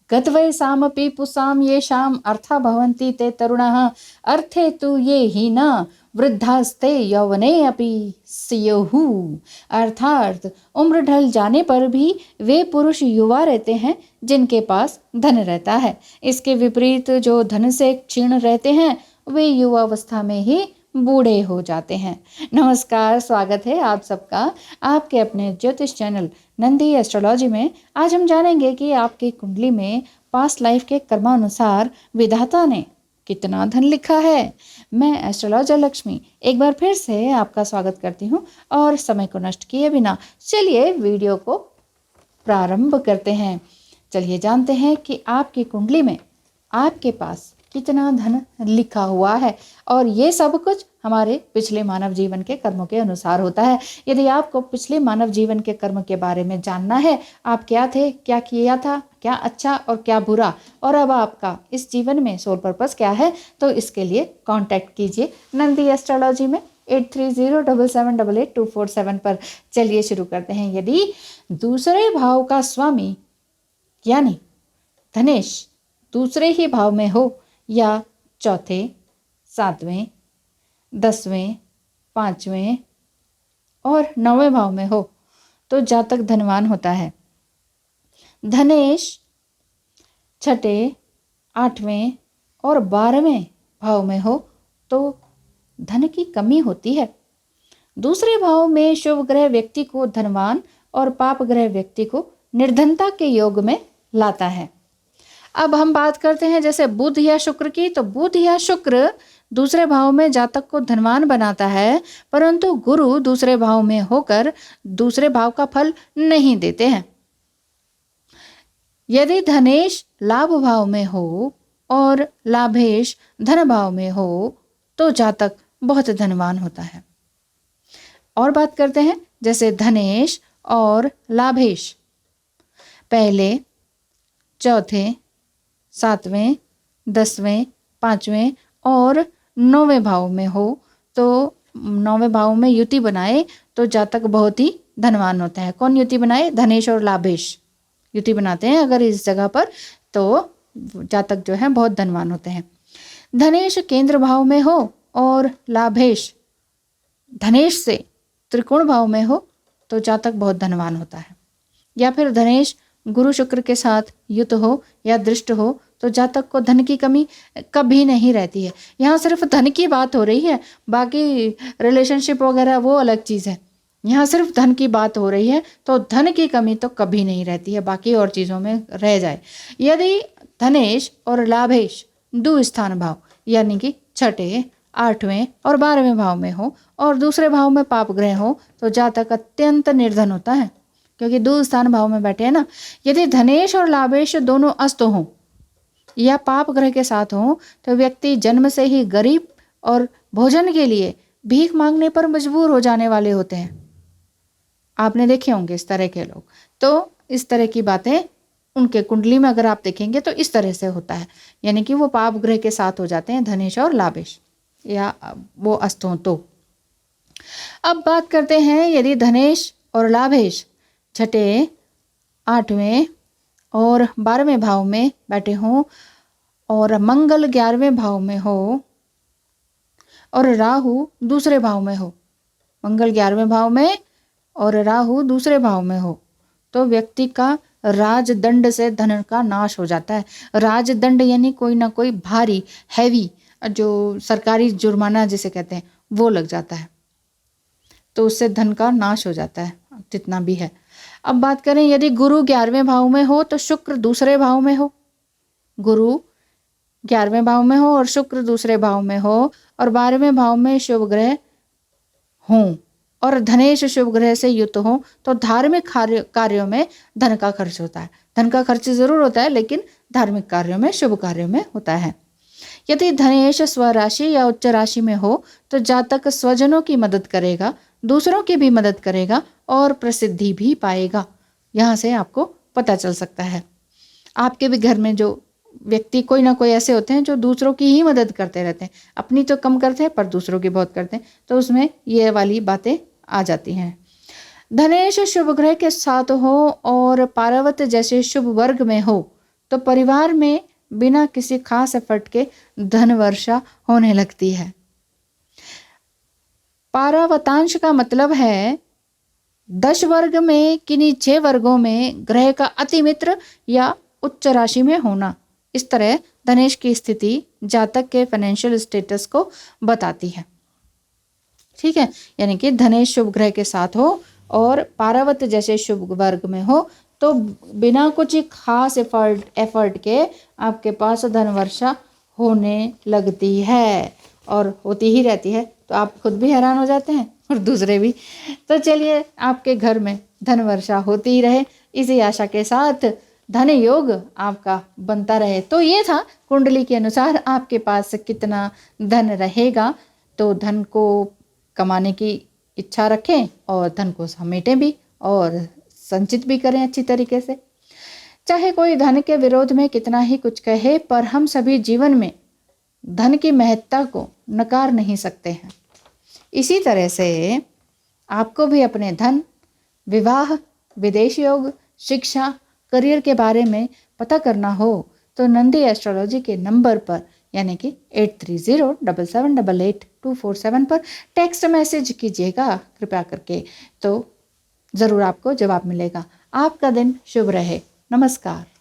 गतवयसामपि पुंसां येषाम् अर्था भवन्ति ते तरुणः अर्थे तु ये ही न वृद्धास्ते यौवने अपि स्युः। अर्थात उम्र ढल जाने पर भी वे पुरुष युवा रहते हैं जिनके पास धन रहता है। इसके विपरीत जो धन से क्षीण रहते हैं वे युवावस्था में ही बूढ़े हो जाते हैं। नमस्कार, स्वागत है आप सबका आपके अपने ज्योतिष चैनल नंदी एस्ट्रोलॉजी में। आज हम जानेंगे कि आपकी कुंडली में पास्ट लाइफ के कर्मानुसार विधाता ने कितना धन लिखा है। मैं एस्ट्रोलॉजर लक्ष्मी एक बार फिर से आपका स्वागत करती हूँ और समय को नष्ट किए बिना चलिए वीडियो को प्रारंभ करते हैं। चलिए जानते हैं कि आपकी कुंडली में आपके पास कितना धन लिखा हुआ है और ये सब कुछ हमारे पिछले मानव जीवन के कर्मों के अनुसार होता है। यदि आपको पिछले मानव जीवन के कर्म के बारे में जानना है, आप क्या थे, क्या किया था, क्या अच्छा और क्या बुरा, और अब आपका इस जीवन में सोल पर्पस क्या है, तो इसके लिए कांटेक्ट कीजिए नंदी एस्ट्रोलॉजी में 8307788247 पर। चलिए शुरू करते हैं। यदि दूसरे भाव का स्वामी यानी धनेश दूसरे ही भाव में हो या चौथे, सातवें, 10वें, 5वें और 9वें भाव में हो तो जातक धनवान होता है। धनेश छठे, 8वें और 12वें भाव में हो तो धन की कमी होती है। दूसरे भाव में शुभ ग्रह व्यक्ति को धनवान और पाप ग्रह व्यक्ति को निर्धनता के योग में लाता है। अब हम बात करते हैं जैसे बुध या शुक्र की, तो बुध या शुक्र दूसरे भाव में जातक को धनवान बनाता है, परंतु गुरु दूसरे भाव में होकर दूसरे भाव का फल नहीं देते हैं। यदि धनेश लाभ भाव में हो और लाभेश धन भाव में हो तो जातक बहुत धनवान होता है। और बात करते हैं जैसे धनेश और लाभेश पहले, चौथे, 7वें, 10वें, 5वें और 9वें भाव में हो तो 9वें भाव में युति बनाए तो जातक बहुत ही धनवान होता है। कौन युति बनाए? धनेश और लाभेश युति बनाते हैं अगर इस जगह पर, तो जातक जो है बहुत धनवान होते हैं। धनेश केंद्र भाव में हो और लाभेश धनेश से त्रिकोण भाव में हो तो जातक बहुत धनवान होता है। या फिर धनेश गुरु शुक्र के साथ युत हो या दृष्ट हो तो जातक को धन की कमी कभी नहीं रहती है। यहाँ सिर्फ धन की बात हो रही है, बाकी रिलेशनशिप वगैरह वो अलग चीज़ है। यहाँ सिर्फ धन की बात हो रही है तो धन की कमी तो कभी नहीं रहती है, बाकी और चीज़ों में रह जाए। यदि धनेश और लाभेश द्विस्थान भाव यानी कि छठे, 8वें और 12वें भाव में हो और दूसरे भाव में पाप ग्रह हो तो जातक अत्यंत निर्धन होता है, क्योंकि दो स्थान भाव में बैठे हैं ना। यदि धनेश और लाभेश दोनों अस्त हों या पाप ग्रह के साथ हों तो व्यक्ति जन्म से ही गरीब और भोजन के लिए भीख मांगने पर मजबूर हो जाने वाले होते हैं। आपने देखे होंगे इस तरह के लोग। तो इस तरह की बातें उनके कुंडली में अगर आप देखेंगे तो इस तरह से होता है, यानी कि वो पाप ग्रह के साथ हो जाते हैं धनेश और लाभेश या वो अस्त हों तो। अब बात करते हैं यदि धनेश और लाभेश छठे, 8वें और 12वें भाव में बैठे हों और मंगल 11वें भाव में हो और राहु दूसरे भाव में हो, मंगल 11वें भाव में और राहु दूसरे भाव में हो तो व्यक्ति का राजदंड से धन का नाश हो जाता है। राजदंड यानी कोई ना कोई भारी हैवी जो सरकारी जुर्माना जिसे कहते हैं वो लग जाता है, तो उससे धन का नाश हो जाता है जितना भी है। अब बात करें यदि गुरु 11वें भाव में हो तो शुक्र दूसरे भाव में हो, गुरु 11वें भाव में हो और शुक्र दूसरे भाव में हो और 12वें भाव में शुभ ग्रह हों और धनेश शुभ ग्रह से युक्त हो तो धार्मिक कार्यों में धन का खर्च होता है। धन का खर्च जरूर होता है लेकिन धार्मिक कार्यों में, शुभ कार्यों में होता है। यदि धनेश स्वराशि या उच्च राशि में हो तो जातक स्वजनों की मदद करेगा, दूसरों की भी मदद करेगा और प्रसिद्धि भी पाएगा। यहाँ से आपको पता चल सकता है। आपके भी घर में जो व्यक्ति कोई ना कोई ऐसे होते हैं जो दूसरों की ही मदद करते रहते हैं, अपनी तो कम करते हैं पर दूसरों की बहुत करते हैं, तो उसमें ये वाली बातें आ जाती हैं। धनेश शुभ ग्रह के साथ हो और पार्वत जैसे शुभ वर्ग में हो तो परिवार में बिना किसी खास एफर्ट के धन वर्षा होने लगती है। पारावतांश का मतलब है 10 वर्ग में किन्हीं 6 वर्गों में ग्रह का अति मित्र या उच्च राशि में होना। इस तरह धनेश की स्थिति जातक के फाइनेंशियल स्टेटस को बताती है। ठीक है, यानी कि धनेश शुभ ग्रह के साथ हो और पारावत जैसे शुभ वर्ग में हो तो बिना कुछ खास एफर्ट के आपके पास धन वर्षा होने लगती है और होती ही रहती है। तो आप खुद भी हैरान हो जाते हैं और दूसरे भी। तो चलिए, आपके घर में धन वर्षा होती ही रहे, इसी आशा के साथ धन योग आपका बनता रहे। तो ये था कुंडली के अनुसार आपके पास कितना धन रहेगा। तो धन को कमाने की इच्छा रखें और धन को समेटें भी और संचित भी करें अच्छी तरीके से। चाहे कोई धन के विरोध में कितना ही कुछ कहे, पर हम सभी जीवन में धन की महत्ता को नकार नहीं सकते हैं। इसी तरह से आपको भी अपने धन, विवाह, विदेश योग, शिक्षा, करियर के बारे में पता करना हो तो नंदी एस्ट्रोलॉजी के नंबर पर यानी कि 8307788247 पर टेक्स्ट मैसेज कीजिएगा कृपया करके, तो ज़रूर आपको जवाब मिलेगा। आपका दिन शुभ रहे। नमस्कार।